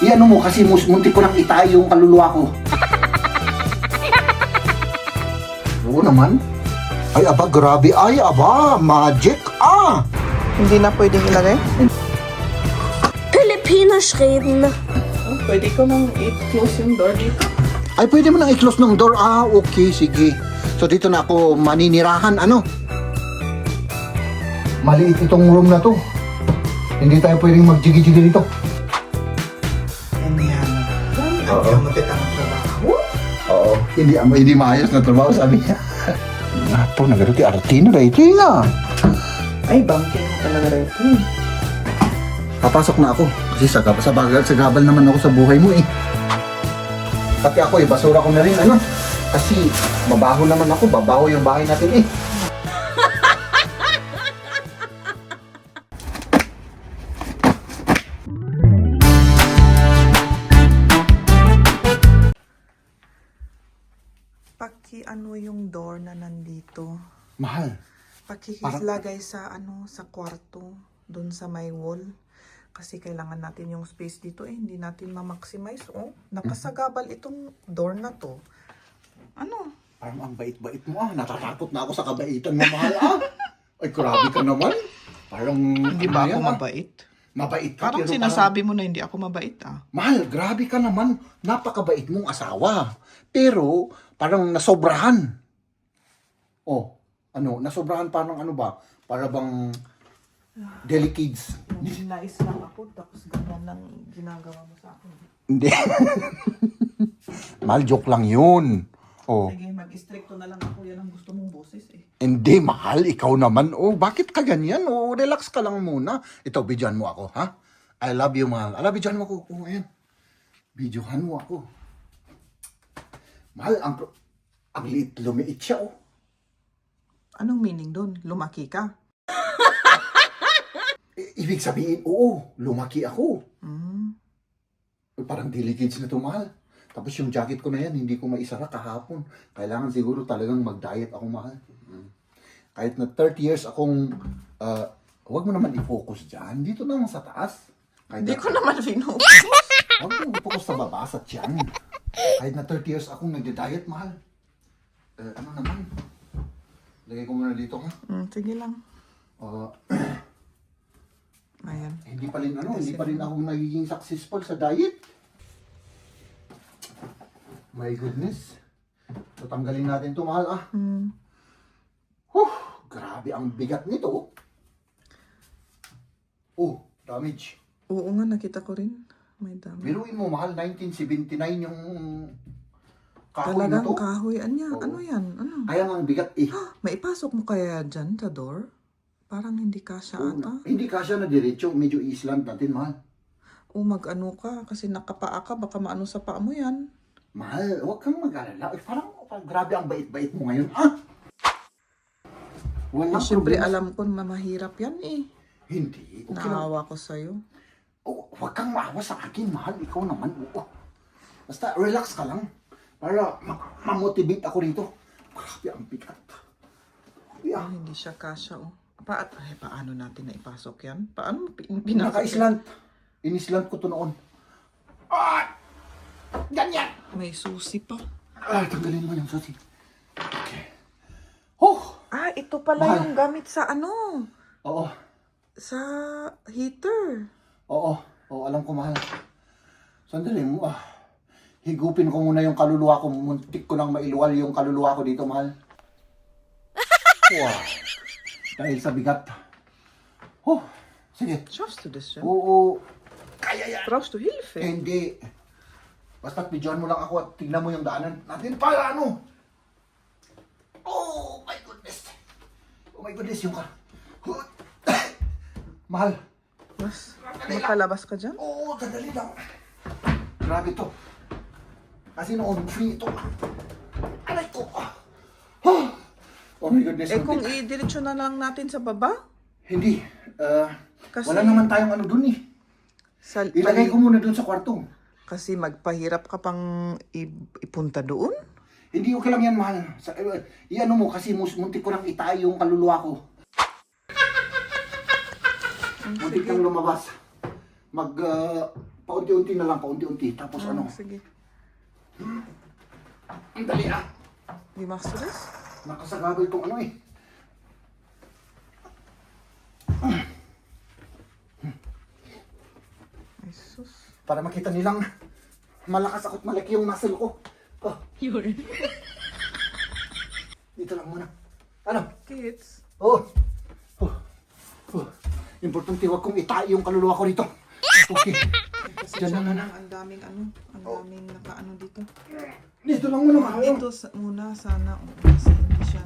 Iano mo kasi muntik ko nang itay yung kaluluwa ko. Oo naman. Ay aba, grabe. Ay aba, magic. Hindi na pwedeng ilagay? Filipinisch reden. Oh, pwede ko nang i-close yung door dito. Ay, pwede mo nang i-close ng door. Okay, sige. So dito na ako maninirahan, ano? Maliit itong room na to. Hindi tayo pwedeng magjigi-jigi dito. Hindi yan. Oo. Ang matit ang trabaho. Oo. Hindi maayos na trabaho, sabi niya. Apo, nagaruti artino na ito nga. Ay, banking talaga rin ito. Papasok na ako. Kasi sagabal naman ako sa buhay mo eh. Pati ako eh, basura ko na rin, ano? Kasi mabaho naman ako, babaho yung bahay natin eh. Paki-ano yung door na nandito. Mahal. Pakilagay sa sa kwarto, doon sa may wall. Kasi kailangan natin yung space dito hindi natin ma-maximize. Oh, nakasagabal itong door na to. Ano? Parang ang bait-bait mo natatakot na ako sa kabaitan mo, mahal Ay, grabe ka naman. Parang... Hindi ba ako mabait? Mabait ka. Parang pero sinasabi mo na hindi ako mabait Mahal, grabe ka naman. Napakabait mong asawa. Pero, parang nasobrahan. Oh, ano, nasobrahan parang ano ba? Para bang delicates. Nice lang ako, tapos ganyan lang ginagawa mo sa akin. Hindi. Mahal, joke lang yun. Oh. Sige, mag-stricto na lang ako. Yan ang gusto mong boses Hindi, mahal. Ikaw naman. Oh, bakit ka ganyan? Oh, relax ka lang muna. Ito, bidyohan mo ako, ha? I love you, mahal. Bidyohan mo ako. Oh, ayan. Bidyohan mo ako. Mahal, ang liit, lumiit siya, oh. Anong meaning doon? Lumaki ka? Ibig sabihin, oo, lumaki ako. Mm. Parang delicates na ito, mahal. Tapos yung jacket ko na yan, hindi ko maisara kahapon. Kailangan siguro talagang mag-diet ako, mahal. Kahit na 30 years akong, huwag mo naman i-focus dyan. Dito naman sa taas. Hindi ko naman focus. Huwag mo i-focus sa baba, sa tiyan. Kahit na 30 years akong nagde-diet, mahal. Ano naman? Lagay ko muna dito, ha? Sige lang. Ayan. Hindi pa rin ako nagiging successful sa diet. My goodness. So, tanggalin natin ito, mahal, Grabe ang bigat nito. Oh, damage. Oo nga, nakita ko rin. May dami. Biruin mo, mahal, 1979 yung kahoy na Talagang to. kahoy. Anya, Oo. ano yan? Ano? Kaya nga ang bigat eh. Maipasok mo kaya dyan sa door? Parang hindi kasya ata. Hindi kasya na diretso, medyo island natin, mahal. O mag-ano ka, kasi nakapaa ka, baka maano sa paa mo yan. Mahal, huwag kang mag-alala. Parang grabe ang bait-bait mo ngayon, Walang Siyempre, problema. alam ko mahirap yan Hindi. Okay lang. Naawa ko sa'yo. Huwag kang maawa sa akin, mahal. Ikaw naman. Basta relax ka lang. Para ma-motivate ako rito. Grabe ang bigat. Ay, hindi siya kasya paano natin na ipasok yan? Paano Naka-islant. In-islant ko to noon. Ganyan! May susi pa. Tanggalin mo yung susi. Okay. Ito pala Mahal. yung gamit sa Oo. sa heater. Oo, alam ko, mahal. Sandali mo, higupin ko muna yung kaluluwa ko. Muntik ko nang mailuwal yung kaluluwa ko dito, mahal. Wow. Dahil sa bigat. Sige. Schaffst du das schon? Oo. Kaya yan. Brauchst du Hilfe? Hindi. Basta pidyohan mo lang ako at tignan mo yung daanan natin para ano. Oh my goodness. Oh my goodness, yung ka. Mahal. Mas, makalabas ka dyan? Oo, dadali lang. Grabe to. Kasi noon, free ito. Aray ko. Oh my goodness. Kung i-diretso na lang natin sa baba? Hindi. Kasi- Wala naman tayong ano dun eh. Ilagay ko muna dun sa kwarto. Kasi magpahirap ka pang ipunta doon? Hindi, okay lang yan, mahal. Iano mo, kasi muntik ko nang itay yung kaluluwa ko. Muntik nang lumabas. paunti-unti na lang, paunti-unti. Tapos ano, Sige. ang dali ah. Di maksulis? Nakasagabal itong ano eh. Ay, sus. Para makita nilang malakas ako't malaki yung muscle ko. Oh, dito lang muna. Ano? Kids. Oh. Oh. Oh. Importante wag kong itai yung kaluluwa ko dito. Okay. Kasi Diyan siya na lang, ang daming ang daming nakaano dito. Dito lang muna mahal. Dito muna sana, kasi hindi siya.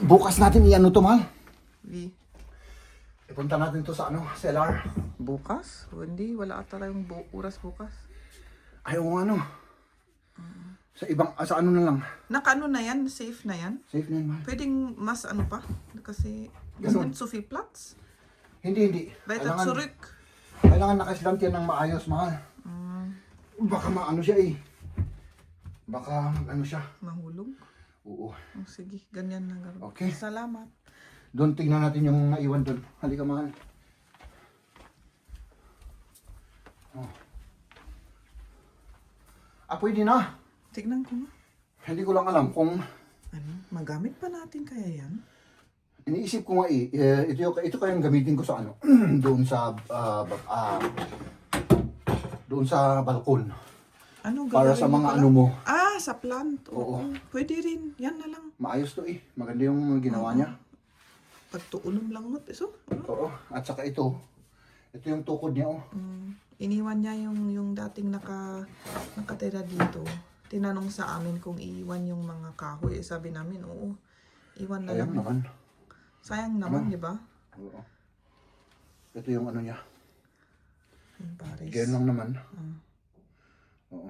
Bukas natin i-ano to, mahal. Vi. Ipunta natin to sa ano, cellar. Bukas? Hindi, wala ata yung oras bukas. Ayaw nga ano. Sa ibang, sa ano na lang. Nakaano na yan? Safe na yan? Safe na yan, mahal. Pwedeng mas ano pa? Kasi, Ganun. isn't Sophie Platz? Hindi. Weiter zurück. Kailangan nakaslant yan ng maayos, mahal. Baka maano siya eh. Baka ano siya. Mahulog? Oo. Oh, sige, ganyan na gawin. Okay. Salamat. Doon tingnan natin yung naiwan doon. Halika, mahal. Oh. Pwede na. Tignan ko na. Hindi ko lang alam kung Ano? Magamit pa natin kaya yan? iniisip ko nga ito kayang gamitin ko sa ano, doon sa doon sa balkon. Ano Para gagawin sa mo mga pala? ano mo. Sa plant. Oo. Pwede rin. Yan na lang. Maayos to eh. Maganda yung ginawa niya. Pagtuunom lang mo. So, Oo. At saka ito yung tukod niya oh. iniwan niya yung dating nakatira dito. Tinanong sa amin kung iiwan yung mga kahoy. Sabi namin, oo. Iwan na Sayang lang. naman. Sayang naman, di ba? Oo. Ito yung ano niya. Yung pares. Ganyan lang naman. Oo.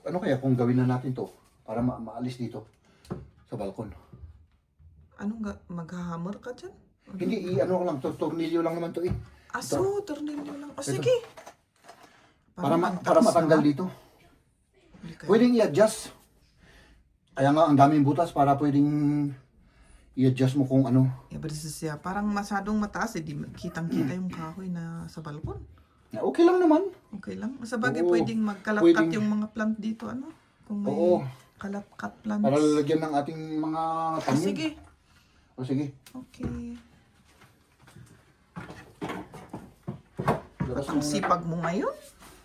Ano kaya kung gawin na natin to para maalis dito sa balkon? Maghahammer ka dyan? Hindi, ano lang to, tornilyo lang naman to eh. Aso, tornilyo lang. Sige. Para mataas matanggal naman. dito. Hindi kaya- Pwedeng i-adjust. Kaya nga ang daming butas para pwedeng i-adjust mo kung ano. siya. Parang masyadong mataas. Di kitang-kita yung kahoy na sa balkon. Okay lang naman. Okay lang. Sa bagay, Oo. pwedeng magkalapkat Pwedeng- yung mga plant dito. Ano? Kung may Oo. kalapkat plants. Para lalagyan ng ating mga tanim. Sige. O sige. Okay. Labas Ang mo. sipag mo ngayon.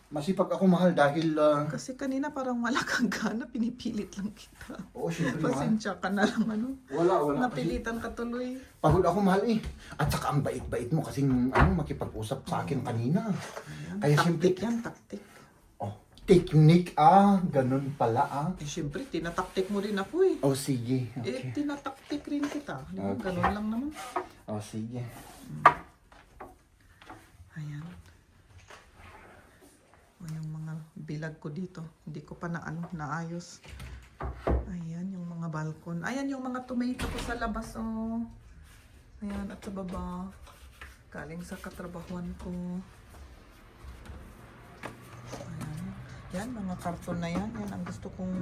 Masipag ako mahal dahil Kasi kanina parang wala kang gana. Pinipilit lang kita. oo, syempre mahal. Pasensya ka na lang. Ano? Wala. Kasi Napilitan ka tuloy. pagod ako mahal eh. At saka ang bait-bait mo kasing makipag-usap sa akin kanina. Kaya siyempre, Taktik yan, taktik. oh, technique ganun pala Eh, siyempre, tinataktik mo rin ako eh. Oh, sige. Eh, Okay. tinataktik rin kita. Di ba? Okay. Ganun lang naman. Oh, sige. Ayan. O, yung mga bilag ko dito. Hindi ko pa naayos. Ayan, yung mga balkon. Ayan, yung mga tomato ko sa labas. Oh. Ayan, at sa baba. Galing sa katrabahuan ko. Ayan. Yan, mga karton na yan. Yan ang gusto kong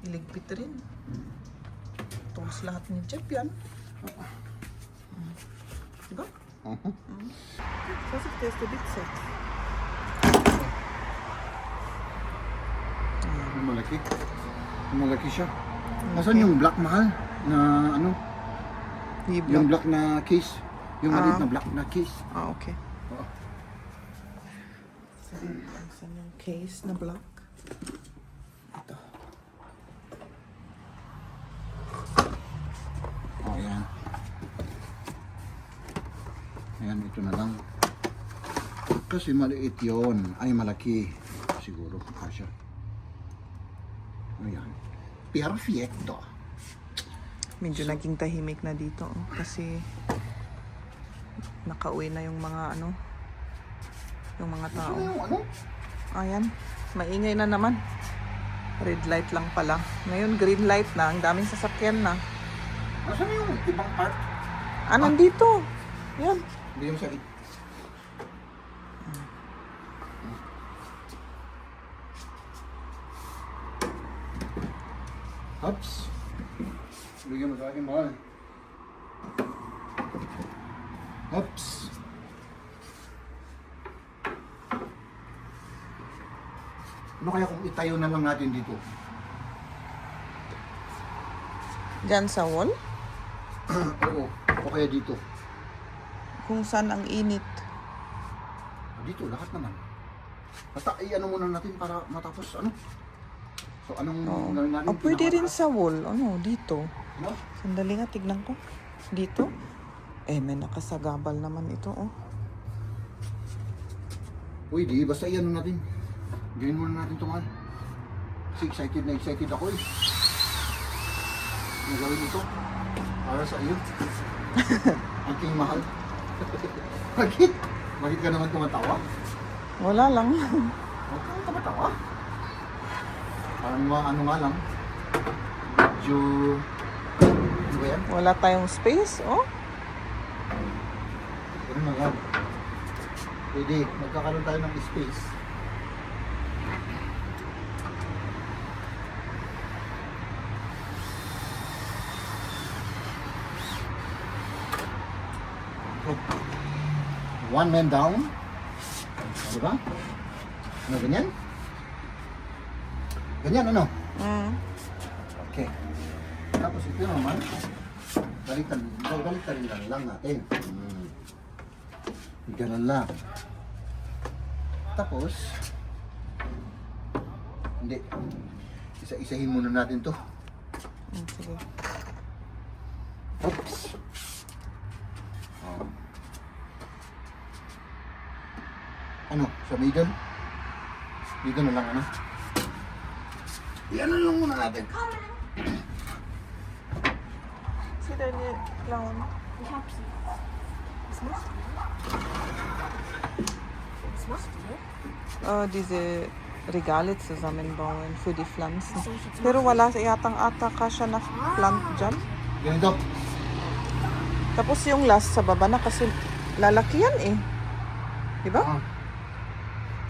iligpit rin. Tools lahat ni Jeff yan. Diba? Vorsicht, der ist der Witze. Malaki. Malaki siya. Nasaan yung black mahal na ano? Yung black na case. Yung maliit na black na case. Okay. Oo. Saan yung case na black? Ito. Oh, yan. Ayan, ito na lang. Kasi maliit yon. Ay, malaki. Siguro, kasya. Ayan. Perfecto. Medyo naging tahimik na dito. Oh, kasi nakauwi na yung mga yung mga tao. Ano yung ano? Ayan, maingay na naman. Red light lang pala. Ngayon green light na. Ang daming sasakyan na. Nasaan yung ibang part? Nandito. Yan. Hindi yung sakit. Hops. Bigyan mo sa akin, mahal. Hops. Ano kaya kung itayo na lang natin dito? Diyan sa wall? Oo. O kaya dito. Kung saan ang init. Dito, lahat naman. Basta ano muna natin para matapos ano? So anong gawin natin? Pwede rin sa wall. Ano, dito. No? Sandali nga, tignan ko. Dito? May nakasagabal naman ito, oh. Pwede, basta ano natin. Gawin muna natin ito, mahal. Kasi excited na excited ako eh. Ang gawin ito para sa iyo. Aking mahal. Bakit? Bakit ka naman tumatawa? Wala lang. Huwag kang tumatawa. Parang ano nga lang. Medyo... Ano ba yan? Wala tayong space, oh. Ganun na lang. Pwede, magkakaroon tayo ng space. One man down. Diba? Ano, ganyan? Ganyan, ano? Okay. Tapos ito naman, balik-tarin lang natin. Ganun lang. Tapos, hindi. Isa-isahin muna natin to. Sige. Oops. Oh. Ano? Sa middle? Dito na lang, ano? Yan na lang muna natin. Si Daniel Clown. Diese Regale zusammenbauen für die Pflanzen. Pero wala yatang ata kasya na plant dyan. Ganito. Tapos yung last sa baba na kasi lalaki yan eh. Diba? Ah.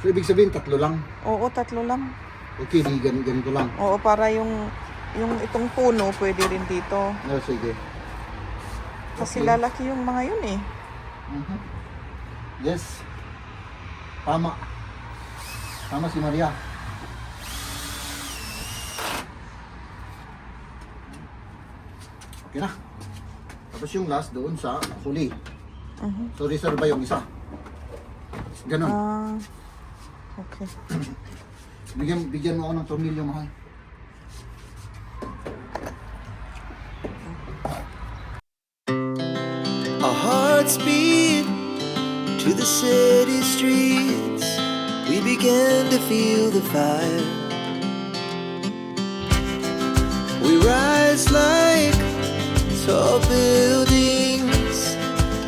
So, ibig sabihin, 3 lang. Oo, 3 lang. Okay, di ganito lang. Oo, para yung itong puno pwede rin dito. No, sige. Kasi Okay. lalaki yung mga yun eh. Mhm. Yes. Tama. Tama si Maria. Okay na. Tapos yung last doon sa huli. So reserve ba yung isa? Ganon. Okay. Bigyan mo ako ng tornilyo, mahal. Our hearts beat to the city streets. We began to feel the fire. We rise like tall buildings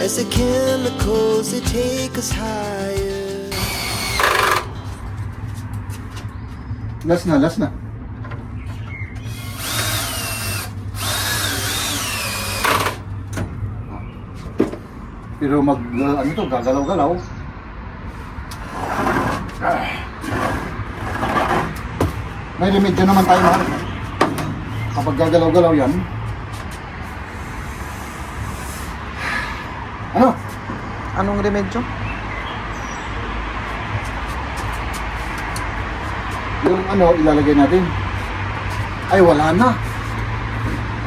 as the chemicals they take us higher. Last na, last na. Pero ano to, gagalaw-galaw. May remedyo naman tayo, mahal. Kapag gagalaw-galaw yan. Ano? Anong remedyo? Yung ano, ilalagay natin. Ay, wala na.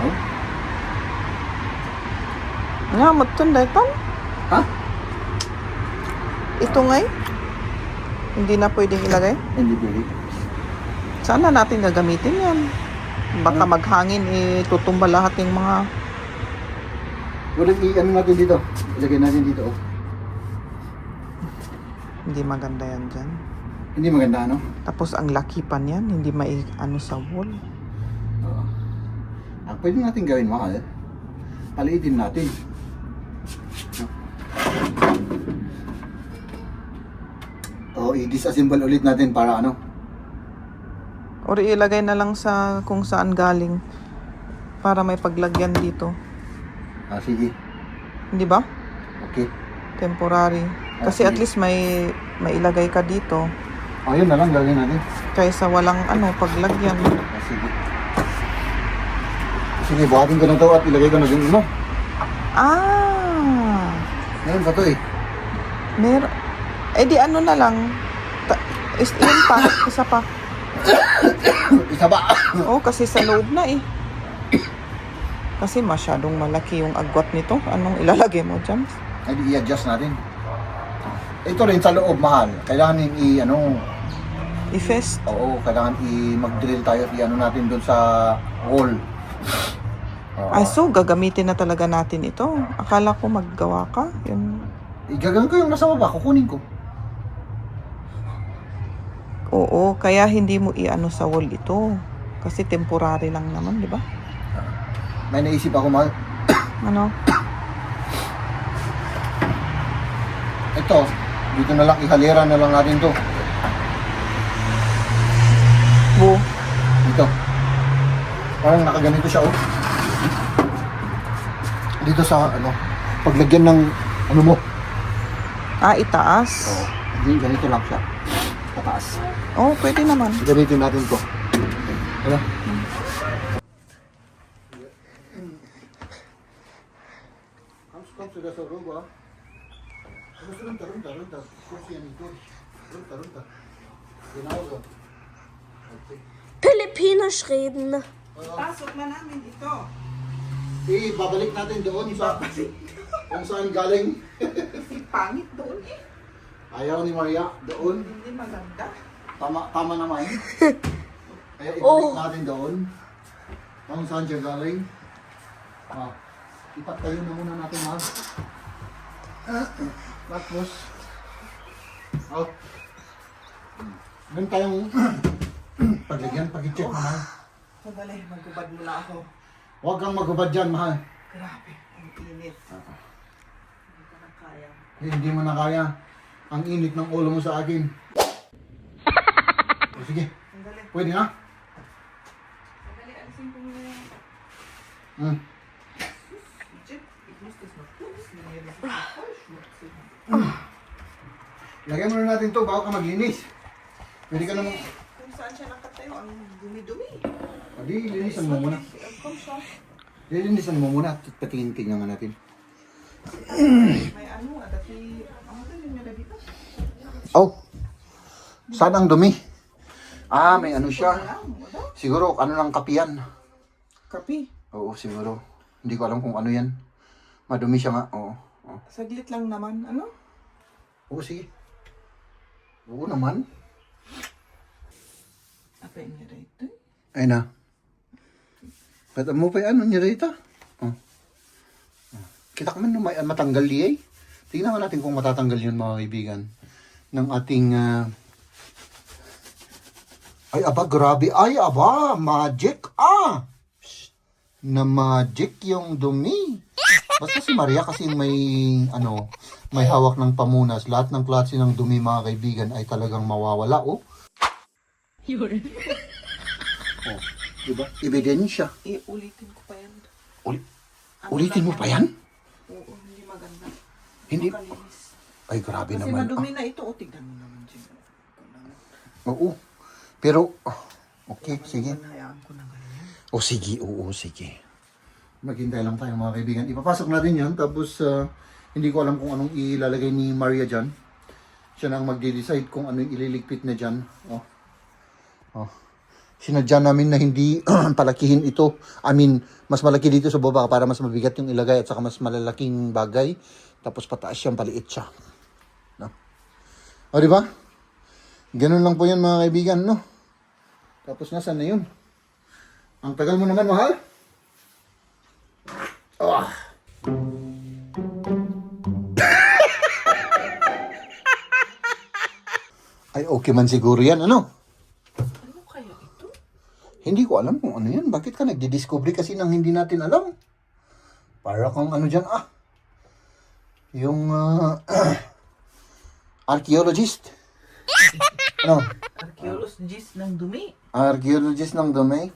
Oh. Nga, matunda ito. Ha? Ito ngay. Hindi na pwedeng ilagay. Hindi pwede. Saan na natin gagamitin yan? Baka maghangin, tutumba lahat yung mga... Walang ano natin dito. Ilagay natin dito. Oh. Hindi maganda yan dyan. Hindi maganda, ano? Tapos ang laki pa niyan, hindi ano sa wall. Oo. Ang pwede natin gawin, mahal, paliitin natin. O, i-disassemble ulit natin para ano? Or ilagay na lang sa kung saan galing para may paglagyan dito. Ah, sige. Hindi ba? Okay. Temporary. Kasi Okay. at least may ilagay ka dito O, yun na lang gawin natin. kaysa walang paglagyan. Ah, sige. Sige, buhatin ko na to at ilagay ko na dun, ano? Ah! Ngayon ba to eh? Di ano na lang. Yun pa, isa pa. Isa ba? Oh, kasi sa loob na eh. Kasi masyadong malaki yung agwat nito. Anong ilalagay mo dyan? Ay, i-adjust natin. Ito rin sa loob, mahal. Kailangan I-fest. oo, kailangan mag-drill tayo, i-ano natin doon sa wall. Oo. Ay, so gagamitin na talaga natin ito. Akala ko maggawa ka. Yung... Igagawin ko yung nasa baba, kukunin ko. Oo, kaya hindi mo i-ano sa wall ito. Kasi temporary lang naman, di ba? May naisip ako, mahal. Ano? Ito, dito na lang, ihalera na lang natin to. Bu. Dito. Parang nakaganito siya, oh. Dito sa, paglagyan ng, mo. Ah, itaas. Oo. Hindi, ganito lang siya. Pataas. Oh, pwede naman. Gamitin natin to. Ano? Come to the Saruba. Runta. Kursi yan ito. Runta. Genauso. Pilipinisch reden. Pasok na namin ito. Babalik natin doon sa kung saan galing. Pangit doon eh. Ayaw ni Maria doon. Hindi maganda. Tama naman. Kaya ibalik natin doon. Kung saan siya galing. Ipatayo na muna natin, mahal. Tapos, meron tayong paglagyan, pag-check, mahal. Sandali, magubad muna ako. Huwag kang magubad dyan, mahal. Grabe, ang init. Hindi ko na kaya. Hindi mo na kaya. Ang init ng ulo mo sa akin. O, sige, Sandali. pwede na? Sandali, alisin ko muna yung... Check. Ich muss das noch putzen. Das ist voll schmutzig. Lagyan muna natin to bago ka maglinis. Pwede ka naman... Kung saan siya nakatayo, ang dumi-dumi. Hindi, linisan mo muna. Kung siya, Linisan mo muna. Patingin-tingnan nga natin. may ano, dati, ano din yung dito? Oh! Saan ang dumi? May ano siya. Siguro, ano lang kapiyan. Kapi. Oo, siguro. Hindi ko alam kung ano yan. Madumi siya nga. Oo. Saglit lang naman, ano? Oo, sige. Oo naman. Apa yung dito? Ay na. Kata mo pa ano niya rito? Kita ka man na may matanggal di eh. Tingnan natin kung matatanggal yun, mga kaibigan. Ng ating... Ay, aba, grabe. Ay, aba, magic. Na magic yung dumi. Basta si Maria kasi may hawak ng pamunas. Lahat ng klase ng dumi, mga kaibigan, ay talagang mawawala, oh. Oh, diba? Ebidensya. Ulitin ko pa yan. Ulitin mo pa yan? Oo, hindi maganda. Hindi. Makalinis. Ay, grabe Kasi naman. madumi na ito. O, tignan mo naman siya. Oo. Pero, okay, sige. Hayaan ko na ganyan. O sige, oo, sige. Maghintay lang tayo, mga kaibigan. Ipapasok natin yan, tapos hindi ko alam kung anong ilalagay ni Maria dyan. Siya nang magde-decide kung anong ililigpit na dyan. Sinadya namin na hindi palakihin ito. Mas malaki dito sa baba para mas mabigat yung ilagay at saka mas malalaking bagay. Tapos pataas siyang paliit siya. No? O, di ba? Ganun lang po yan, mga kaibigan, no? Tapos nasaan na yun? Ang tagal mo naman, mahal. Ay, okay man siguro yan, ano? Ano kaya ito? Hindi ko alam kung ano yan. Bakit ka nagdi-discovery kasi nang hindi natin alam? Para kang ano dyan, yung archaeologist. Ano? Archaeologist ng dumi. Archaeologist ng dumi.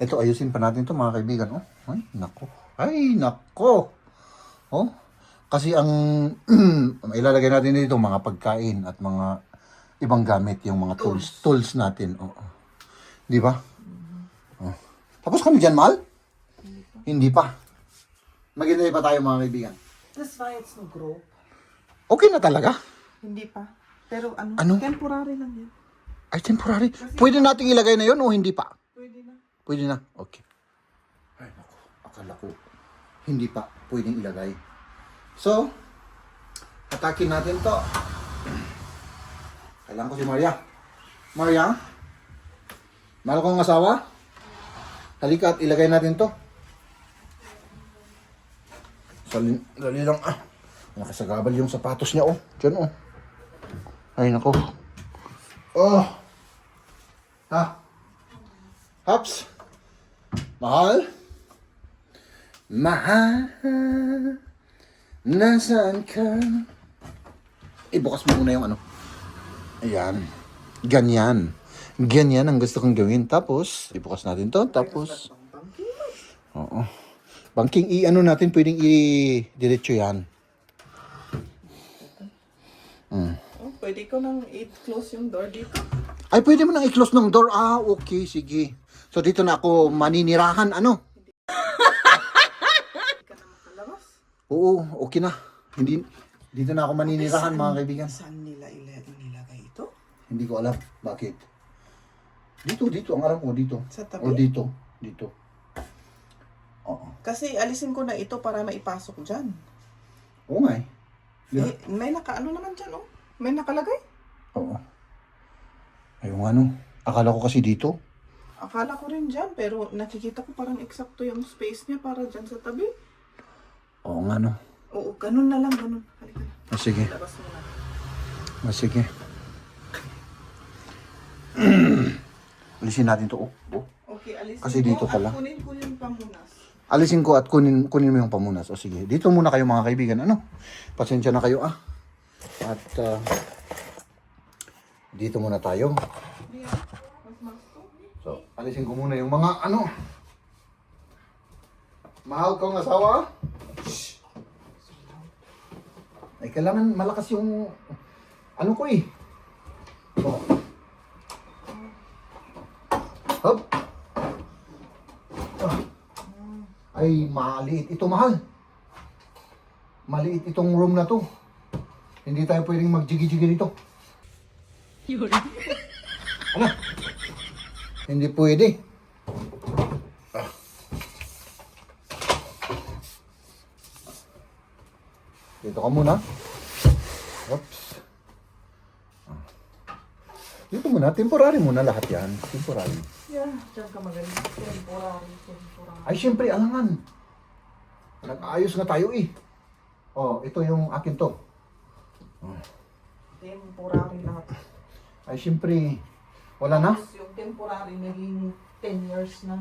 Ito, ayusin pa natin to, mga kaibigan. Oh, ay, nako. Ay, nako. Oh, kasi ang ilalagay natin dito mga pagkain at mga ibang gamit, yung mga tools natin. Oh. Di ba? Oh. Tapos kami dyan, mahal? Hindi pa. Maghintay pa tayo, mga kaibigan. Das war jetzt nur grob. Okay na talaga? Hindi pa. Pero Ano? temporary lang yan. Ay, temporary. Pwede nating ilagay na yon o hindi pa? Pwede na. Pwede na? Okay. Ay, naku. Akala ko hindi pa pwedeng ilagay. So, atakin natin to. Kailangan ko si Maria. Maria? Mahal kong asawa? Halika at ilagay natin to. Dali lang. Nakasagabal yung sapatos niya, oh. Diyan, oh. Ay, nako. Oh. Ha? Haps? Mahal? Mahal? Nasaan ka? Bukas mo muna yung ano. Ayan. Ganyan. Ganyan ang gusto kong gawin. Tapos, ibukas natin to. Tapos, oo. Bangking i-ano natin, pwedeng i-diretso yan. Oh, pwede ko nang i-close yung door dito. Ay, pwede mo nang i-close ng door. Ah, okay, sige. So, dito na ako maninirahan, ano? Hindi ka na makalabas. Oo, okay na. Dito na ako maninirahan, mga kaibigan. Saan nila nilagay ito? Hindi ko alam. Bakit? Dito. Ang alam ko, dito. Sa tabi? O, dito. Oo. Kasi alisin ko na ito para maipasok dyan. Oo nga eh. Di ba? May naka-ano naman dyan, oh. May nakalagay. Oo. Ayun ano. Akala ko kasi dito. Akala ko rin dyan, pero nakikita ko parang eksakto yung space niya para dyan sa tabi. Oo nga no. Oo, ganun na lang, ganun. Halika na. Sige. Labas mo na. Sige. Alisin natin to. Oh. Okay, alisin Kasi ko dito at pala. kunin ko yung pamunas. Alisin ko at kunin mo yung pamunas. O sige. Dito muna kayo mga kaibigan. Ano? Pasensya na kayo ah. At dito muna tayo. So, alisin ko muna yung mga ano. Mahal kong asawa. Shh. Ay, kailangan malakas yung ano ko eh. Oh. Hop. Ah. Ay, maliit ito, mahal. Maliit itong room na to. Hindi tayo pwedeng magjigi-jigi dito. Ano? Hindi pwede. Ah. Dito ka muna. Oops. Ah. Dito muna. Temporary muna lahat yan. Temporary. Yeah, dyan ka magaling. Temporary. Ay, syempre, alangan. Nag-ayos nga tayo eh. Oh, ito yung akin to. Temporary lahat. Ay, syempre, wala na. Tapos yung temporary naging 10 years na.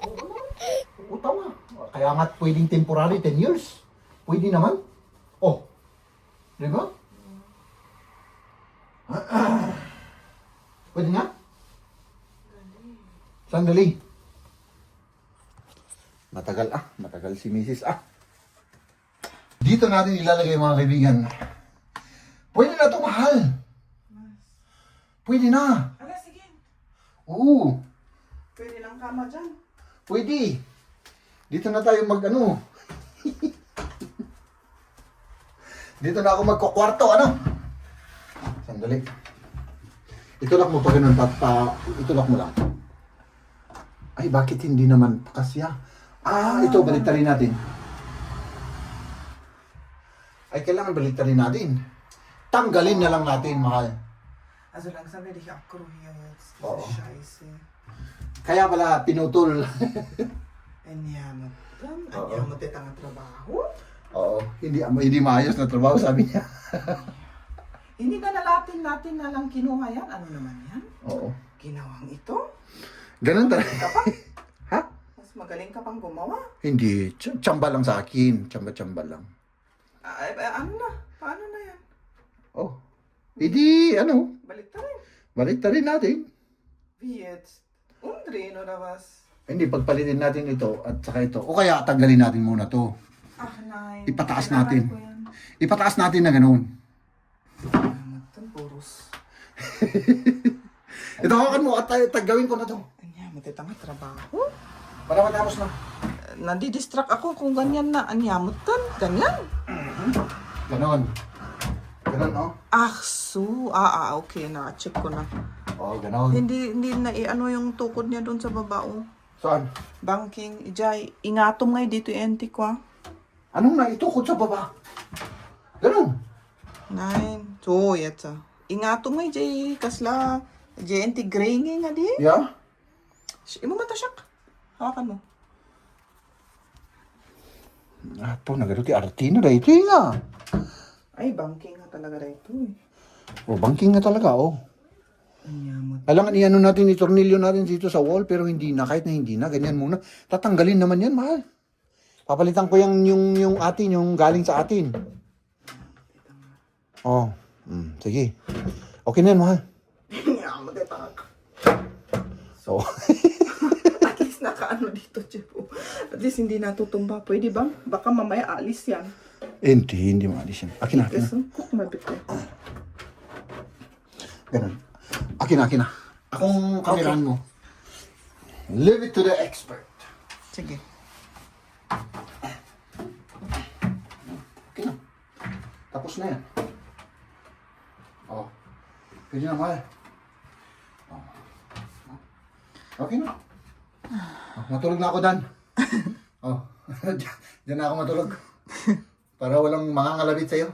Oo, tama. Kaya nga pwedeng temporary 10 years. Pwede naman. Oh. Di ba? Pwede nga? Sandali. Matagal si Mrs. Dito natin ilalagay mga kaibigan. Pwede na ito, mahal. Pwede na. Ala, sige. Oo. Pwede lang kama dyan. Pwede. Dito na tayo mag-ano. Dito na ako magkukwarto, ano? Sandali. Itulak mo pa ganun, itulak mo lang. Ay, bakit hindi naman kasya? Ito, baliktarin natin. Ay, kailangan baliktarin natin. Tanggalin na lang natin, mahal. Also langsam werde ich abgerufen jetzt. Oh. Diese Scheiße. Kaya pala pinutol. Anyamot. Oo. Anyamot ito ang trabaho. Oo, hindi maayos na trabaho, sabi niya. Hindi ka natin na lang kinuha yan. Ano naman yan? Oo. Ginawang ito? Ganun Ka talaga. pa? Ha? Mas magaling ka pang gumawa. Hindi. Tsamba lang sa akin. Tsamba lang. Ano na? Paano na yan? Oh. Hindi, ano, Balik ta rin. baliktarin natin. Wie jetzt? Umdrehen oder was? Hindi, pagpalitin natin ito at saka ito. O kaya tanggalin natin muna to. Ach nein. Ipataas Kailangan natin. ko yan. Ipataas natin na ganoon. Anyamot to, puros. Ito, hawakan mo at gawin ko na to. Anyamot ito ang trabaho. Para matapos na. Nadidistract ako kung ganyan na. Anyamot ka. Ganyan. Ganon. Ganun, oh. Okay na. Check ko na. Oh, ganun. Hindi na ano yung tukod niya doon sa baba, oh. Saan? Banking, ijay. Ingatom nga dito yung enti ko, ah. Anong naitukod sa baba? Ganun. 9. So, yata. Ingatom nga, ijay. Kasla. Ijay, enti gray nga di. Yeah? Imo mata siya. Hawakan mo. Apo, nagaluti artina dahito nga. Ay, banking nga talaga dito, eh. Oh, banking nga talaga, oh. Anyamot. Alangan iano natin, itornilyo natin dito sa wall, pero hindi na, kahit na hindi na, ganyan muna. Tatanggalin naman yan, mahal. Papalitan ko yung atin, yung galing sa atin. Oh, sige. Okay na yan, mahal. Anyamot, eh, taka. So, At least nakaano dito, Jeff. At least hindi natutumba. Pwede ba? Baka mamaya alis yan. hindi maalis yan. Akin na. Kasi, cook mabit ko. Ganun. Akin na. Akong kamerahan mo. Leave it to the expert. Sige. Okay na. Tapos na yan. Oh. Pwede na, mahal. Oh. Okay na. Oh, matulog na ako, Dan. Oh. Diyan na ako matulog. Para walang mangangalabit sa'yo.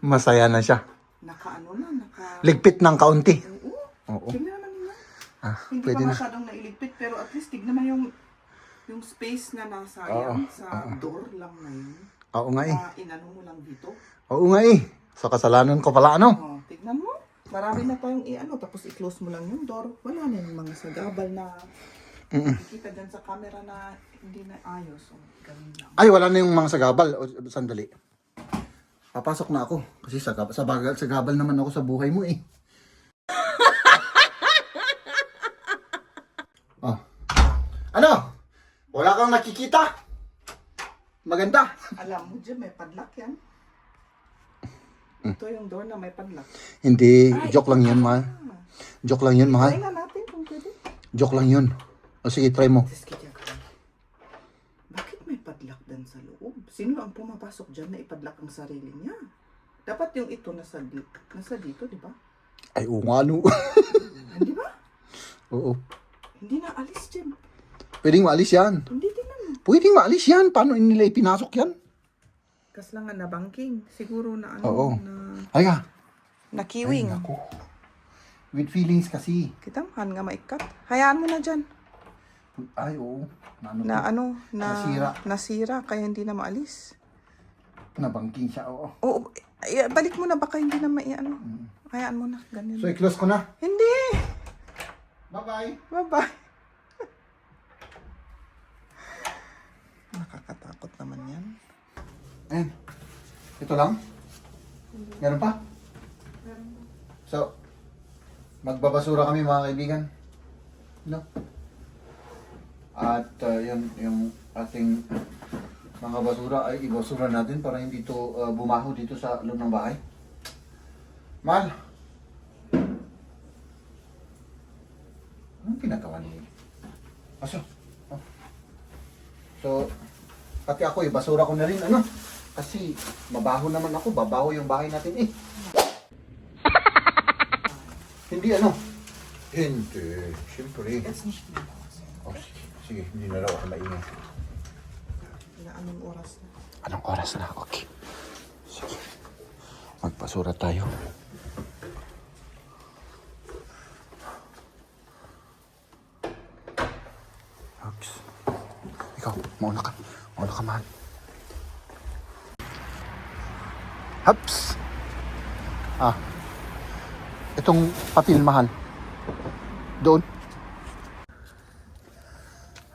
Masaya na siya. Naka-ano na, Ligpit ng kaunti. Oo. Tignan naman nila. Hindi Pwede pa na. masyadong nailigpit, pero at least tignan naman yung space na nasayang sa door lang na yun. Oo nga eh. Inano mo lang dito. Oo nga eh. Sa kasalanan ko pala ano. Oh, tignan mo. Marami na tayong tapos i-close mo lang yung door. Wala na yung mga sagabal na nakikita dyan sa camera na hindi na ayos. So, ganun lang. Ay, wala na yung mga sagabal. O, sandali. Papasok na ako. Kasi sagabal naman ako sa buhay mo eh. Oh. Ano? Wala kang nakikita? Maganda. Alam mo dyan, may padlock yan. Ito yung door na may padlock. Hindi, joke lang yun, mahal. Joke lang yun, mahal. Try na natin kung pwede. Joke lang yun. O sige, try mo. Bakit may padlock dan sa loob? Sino ang pumapasok dyan na ipadlock ang sarili niya? Dapat yung ito nasa dito, di ba? Ay, oo nga, ano. Hindi ba? Oo. Hindi na alis dyan. Pwedeng maalis yan. Hindi din naman. Pwedeng maalis yan. Paano nila ipinasok yan? Kas lang nga na banking. Siguro na ano. Oo. Na, Ay nga. na kiwing. Ay, naku. With feelings kasi. Kitanghan nga maikat. Hayaan mo na dyan. Ay, oo. Nasira. Kaya hindi na maalis. Nabangking siya, oo. Oo. Balik mo na. Baka hindi na maiano. Hayaan mo na. Ganyan. So, i-close ko na. Hindi. Bye-bye. Bye-bye. Nakakatakot naman yan. Ayan. Ito lang? Meron pa? So, magbabasura kami mga kaibigan. No? At yun, yung ating mga basura ay ibasura natin para hindi ito bumaho dito sa loob ng bahay. Mahal! Anong pinagawa ni Aso? Oh. So, pati ako basura ko na rin, ano? Kasi mabaho naman ako, babaho yung bahay natin eh. Hindi ano? Hindi, siyempre. Oh, sige, hindi na raw ako maingay. Anong oras na? Anong oras na? Okay. Sige. Magpasura tayo. Oops. Ikaw, mauna ka. Mauna ka, mahal. Haps! Itong papel, mahal. Doon.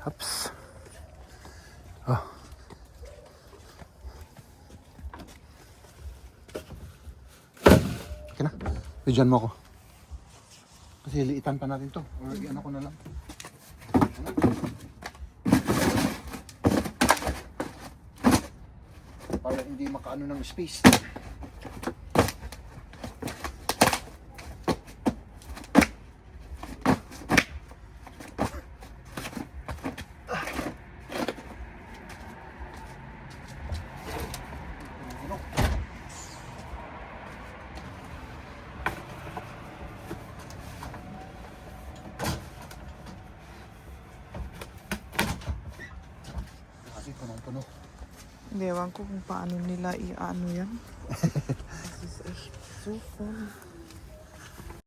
Haps. Okay na. Bidyan mo ako. Kasi liitan pa natin to. Or ano ko na lang. Para hindi makaano ng space. punong-puno. Hindi, ewan ko kung paano nila i-ano yan. This is echt so fun.